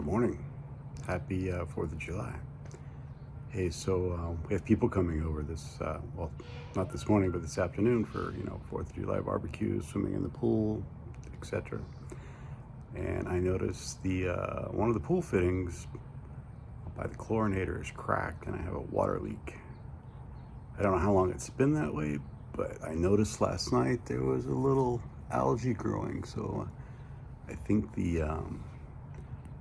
morning. Happy 4th of July. Hey, so we have people coming over this, well, not this morning, but this afternoon for, 4th of July barbecue, swimming in the pool, etc. And I noticed the one of the pool fittings by the chlorinator is cracked and I have a water leak. I don't know how long it's been that way, but I noticed last night there was a little algae growing, so I think the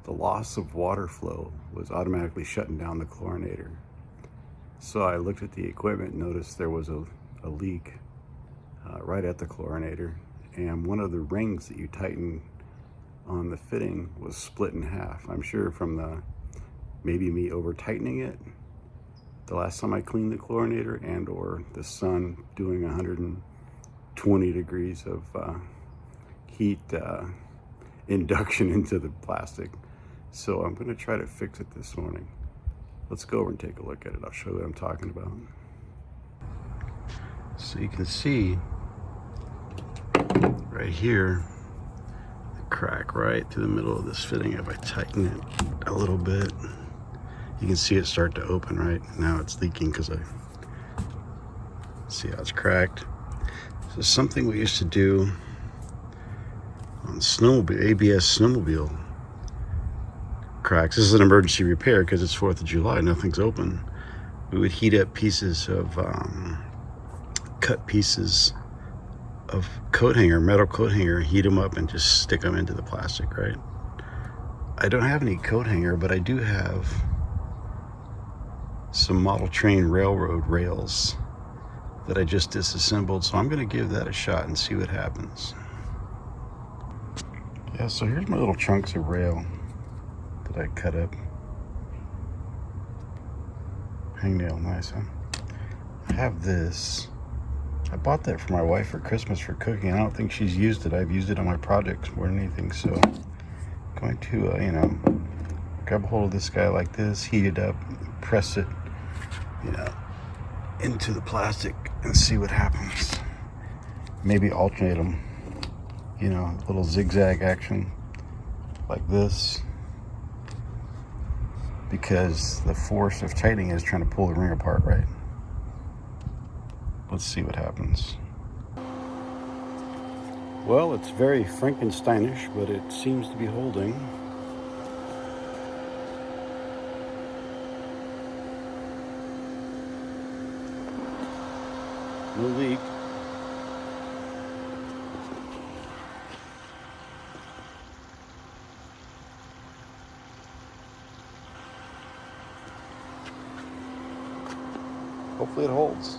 loss of water flow was automatically shutting down the chlorinator. So I looked at the equipment and noticed there was a leak right at the chlorinator, and one of the rings that you tighten on the fitting was split in half. I'm sure from maybe me over tightening it the last time I cleaned the chlorinator, and or the sun doing 120 degrees of heat induction into the plastic. So I'm going to try to fix it this morning. Let's go over and take a look at it. I'll show you what I'm talking about. So you can see right here the crack right through the middle of this fitting. If I tighten it a little bit, you can see it start to open. Right now it's leaking because I see how it's cracked. So something we used to do on snowmobile, ABS snowmobile cracks. This is an emergency repair because it's 4th of July, nothing's open. We would heat up pieces of cut pieces of coat hanger, metal coat hanger, heat them up and just stick them into the plastic, right? I don't have any coat hanger, but I do have some model train railroad rails that I just disassembled, so I'm going to give that a shot and see what happens. Yeah, so here's my little chunks of rail that I cut up. Hangnail, nice, huh? I have this. I bought that for my wife for Christmas for cooking. I don't think she's used it. I've used it on my projects more than anything. So I'm going to, grab a hold of this guy like this, heat it up, press it, into the plastic and see what happens. Maybe alternate them, a little zigzag action like this, because the force of tightening is trying to pull the ring apart, right? Let's see what happens. Well, it's very Frankensteinish, but it seems to be holding. No leak. Hopefully it holds.